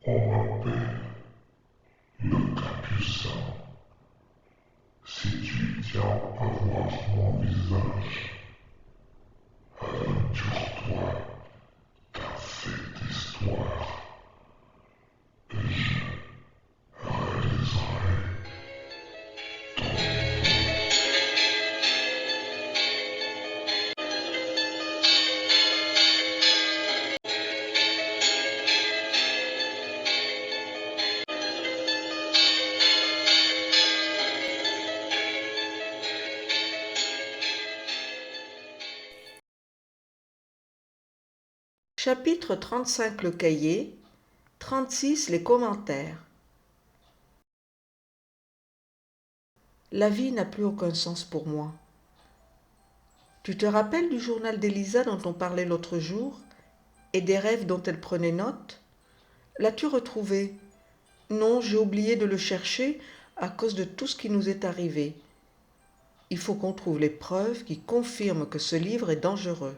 On m'appelle le Capucin. Si tu tiens à voir mon visage, aventure-toi dans cette histoire et je réaliserai Chapitre 35 le cahier, 36 les commentaires. La vie n'a plus aucun sens pour moi. Tu te rappelles du journal d'Elisa dont on parlait l'autre jour et des rêves dont elle prenait note? L'as-tu retrouvé? Non, j'ai oublié de le chercher à cause de tout ce qui nous est arrivé. Il faut qu'on trouve les preuves qui confirment que ce livre est dangereux.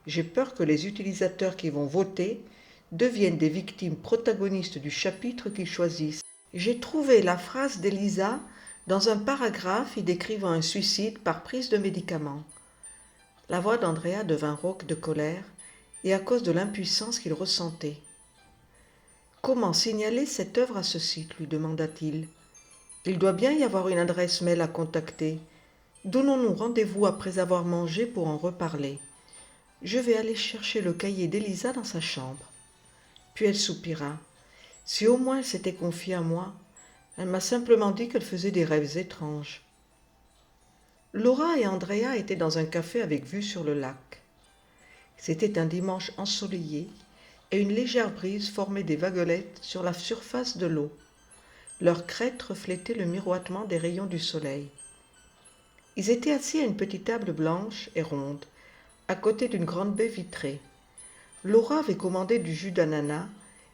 J'ai peur que les utilisateurs qui vont voter deviennent des victimes protagonistes du chapitre qu'ils choisissent. J'ai trouvé la phrase d'Elisa dans un paragraphe y décrivant un suicide par prise de médicaments. La voix d'Andrea devint rauque de colère et à cause de l'impuissance qu'il ressentait. « Comment signaler cette œuvre à ce site ?» lui demanda-t-il. « Il doit bien y avoir une adresse mail à contacter. Donnons-nous rendez-vous après avoir mangé pour en reparler. Je vais aller chercher le cahier d'Elisa dans sa chambre. » Puis elle soupira. Si au moins elle s'était confiée à moi, elle m'a simplement dit qu'elle faisait des rêves étranges. Laura et Andrea étaient dans un café avec vue sur le lac. C'était un dimanche ensoleillé et une légère brise formait des vaguelettes sur la surface de l'eau. Leurs crêtes reflétaient le miroitement des rayons du soleil. Ils étaient assis à une petite table blanche et ronde, à côté d'une grande baie vitrée. Laura avait commandé du jus d'ananas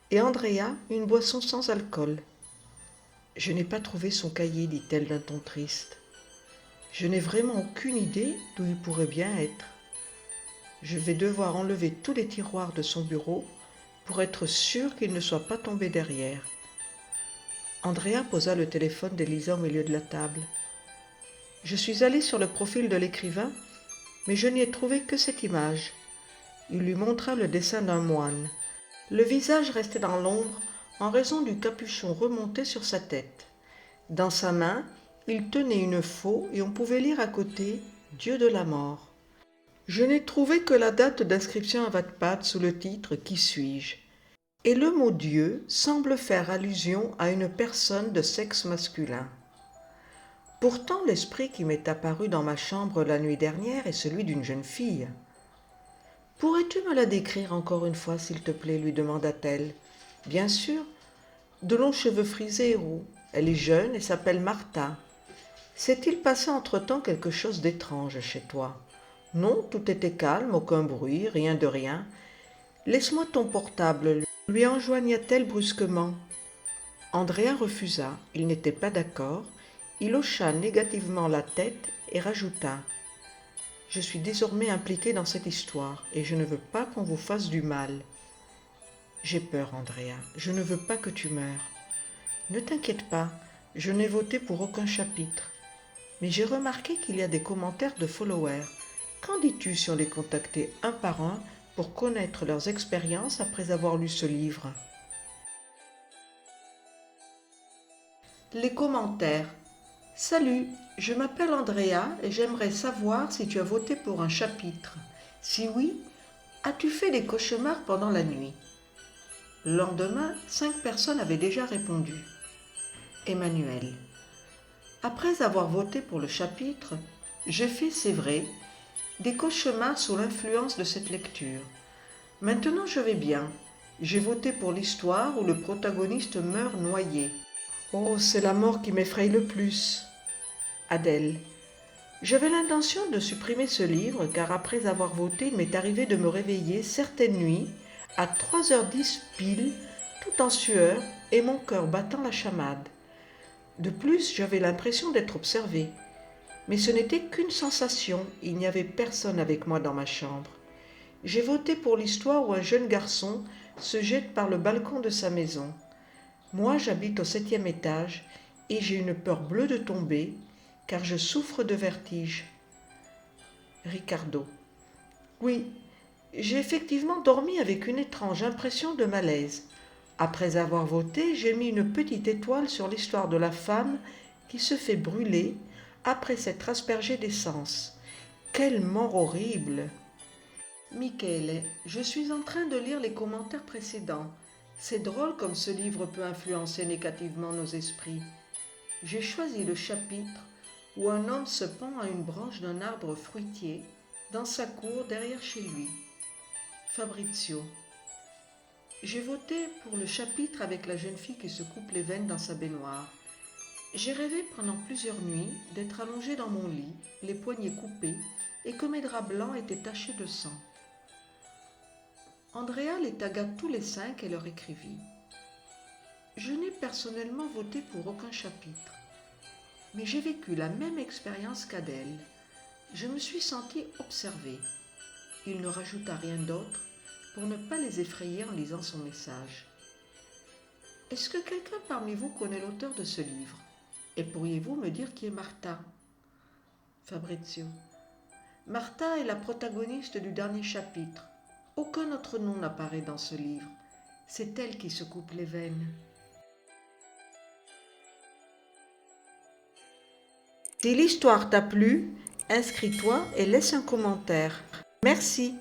et Andrea une boisson sans alcool. « Je n'ai pas trouvé son cahier, dit-elle d'un ton triste. Je n'ai vraiment aucune idée d'où il pourrait bien être. Je vais devoir enlever tous les tiroirs de son bureau pour être sûre qu'il ne soit pas tombé derrière. » Andrea posa le téléphone d'Elisa au milieu de la table. « Je suis allée sur le profil de l'écrivain, mais je n'y ai trouvé que cette image. » Il lui montra le dessin d'un moine. Le visage restait dans l'ombre en raison du capuchon remonté sur sa tête. Dans sa main, il tenait une faux et on pouvait lire à côté « Dieu de la mort ». Je n'ai trouvé que la date d'inscription à Wattpad sous le titre « Qui suis-je » et le mot « Dieu » semble faire allusion à une personne de sexe masculin. Pourtant, l'esprit qui m'est apparu dans ma chambre la nuit dernière est celui d'une jeune fille. « Pourrais-tu me la décrire encore une fois, s'il te plaît ?» lui demanda-t-elle. « Bien sûr. De longs cheveux frisés et roux. Elle est jeune et s'appelle Martha. S'est-il passé entre-temps quelque chose d'étrange chez toi ? » « Non, tout était calme, aucun bruit, rien de rien. »« Laisse-moi ton portable, lui enjoigna-t-elle brusquement. Andrea refusa, il n'était pas d'accord. Il hocha négativement la tête et rajouta « Je suis désormais impliqué dans cette histoire et je ne veux pas qu'on vous fasse du mal. »« J'ai peur, Andrea, je ne veux pas que tu meurs. »« Ne t'inquiète pas, je n'ai voté pour aucun chapitre. Mais j'ai remarqué qu'il y a des commentaires de followers. Qu'en dis-tu si on les contactait un par un pour connaître leurs expériences après avoir lu ce livre ? » Les commentaires. Salut, je m'appelle Andrea et j'aimerais savoir si tu as voté pour un chapitre. Si oui, as-tu fait des cauchemars pendant la nuit ? Le lendemain, 5 personnes avaient déjà répondu. Emmanuel. Après avoir voté pour le chapitre, j'ai fait, c'est vrai, des cauchemars sous l'influence de cette lecture. Maintenant je vais bien. J'ai voté pour l'histoire où le protagoniste meurt noyé. Oh, c'est la mort qui m'effraie le plus. Adèle. J'avais l'intention de supprimer ce livre car après avoir voté, il m'est arrivé de me réveiller certaines nuits à 3h10 pile, tout en sueur et mon cœur battant la chamade. De plus, j'avais l'impression d'être observée. Mais ce n'était qu'une sensation, il n'y avait personne avec moi dans ma chambre. J'ai voté pour l'histoire où un jeune garçon se jette par le balcon de sa maison. Moi, j'habite au 7e étage et j'ai une peur bleue de tomber car je souffre de vertige. Ricardo. Oui, j'ai effectivement dormi avec une étrange impression de malaise. Après avoir voté, j'ai mis une petite étoile sur l'histoire de la femme qui se fait brûler après s'être aspergée d'essence. Quelle mort horrible! Michele, je suis en train de lire les commentaires précédents. C'est drôle comme ce livre peut influencer négativement nos esprits. J'ai choisi le chapitre où un homme se pend à une branche d'un arbre fruitier dans sa cour derrière chez lui. Fabrizio. J'ai voté pour le chapitre avec la jeune fille qui se coupe les veines dans sa baignoire. J'ai rêvé pendant plusieurs nuits d'être allongée dans mon lit, les poignets coupés, et que mes draps blancs étaient tachés de sang. Andrea les tagua tous les 5 et leur écrivit. Je n'ai personnellement voté pour aucun chapitre, mais j'ai vécu la même expérience qu'Adèle. Je me suis sentie observée. Il ne rajouta rien d'autre pour ne pas les effrayer en lisant son message. Est-ce que quelqu'un parmi vous connaît l'auteur de ce livre? Et pourriez-vous me dire qui est Martha? Fabrizio. Martha est la protagoniste du dernier chapitre. Aucun autre nom n'apparaît dans ce livre. C'est elle qui se coupe les veines. Si l'histoire t'a plu, inscris-toi et laisse un commentaire. Merci.